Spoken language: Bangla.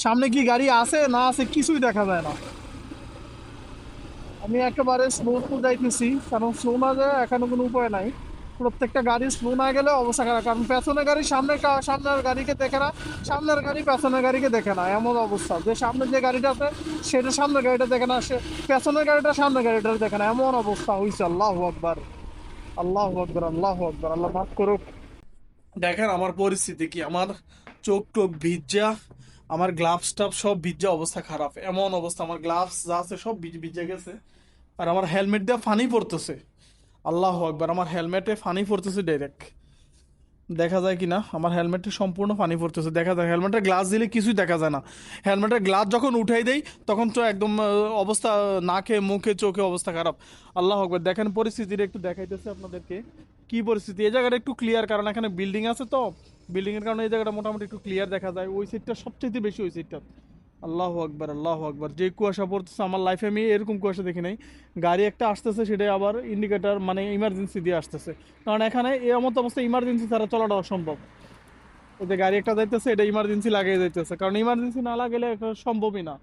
সামনে কি গাড়ি আছে না আছে কিছুই দেখা যায় না। আমি একেবারে স্লো যাইতেছি, কারণ স্লো না যায় এখানে কোনো উপায় নাই। প্রত্যেকটা গাড়ি স্লো না গেলে অবস্থা খারাপ, কারণ পেছনের গাড়ি সামনের গাড়িকে দেখে না, সামনের গাড়ি পেছনের গাড়িকে দেখে না, এমন অবস্থা যে সামনে যে গাড়িটা আছে সেটা সামনের গাড়িটা দেখে না, সে পেছনের গাড়িটা সামনের গাড়িটা দেখে না, এমন অবস্থা হয়েছে। আল্লাহু আকবার, আল্লাহু আকবার, আল্লাহু আকবার, আল্লাহ মাফ করুক। দেখেন আমার পরিস্থিতি কি, আমার চোখ টোক ভিজা, আমার গ্লাভস টাপ সব ভিজা, অবস্থা খারাপ, এমন অবস্থা, আমার গ্লাভস যা আছে সব ভিজে গেছে। আর আমার হেলমেট দিয়ে ফানি পড়তেছে। আল্লাহ আকবার, আমার হেলমেটে ফানি পড়তেছে ডাইরেক্ট। দেখা যায় কি না, আমার হেলমেটে সম্পূর্ণ ফানি পড়তেছে, দেখা যায় হেলমেটের গ্লাস দিলে কিছুই দেখা যায় না। হেলমেটের গ্লাস যখন উঠাই দেই তখন তো একদম অবস্থা, নাকে মুখে চোখে অবস্থা খারাপ। আল্লাহ আকবার, দেখেন পরিস্থিতিটা একটু দেখাইতেছে আপনাদেরকে। কি পরিস্থিতি, এই জায়গাটা একটু ক্লিয়ার, কারণ এখানে বিল্ডিং আছে তো, বিল্ডিং এর কারণে এই জায়গাটা মোটামুটি একটু ক্লিয়ার দেখা যায়, ওই সাইডটা সবচেয়ে বেশি, ওই সাইডটা। আল্লাহ আকবার, আল্লাহ আকবার, যে কুয়াশা পড়তেছে আমার লাইফে আমি এরকম কুয়াশা দেখি নাই। গাড়ি একটা আসতেছে সেটা আবার ইন্ডিকেটর মানে ইমার্জেন্সি দিয়ে আসতেছে, কারণ এখানে এমন অবস্থা ইমার্জেন্সি ছাড়া চলাটা অসম্ভব। এই যে গাড়ি একটা যাইতেছে এটা ইমার্জেন্সি লাগিয়ে যাইতেছে, কারণ ইমার্জেন্সি না লাগালে এটা সম্ভবই না।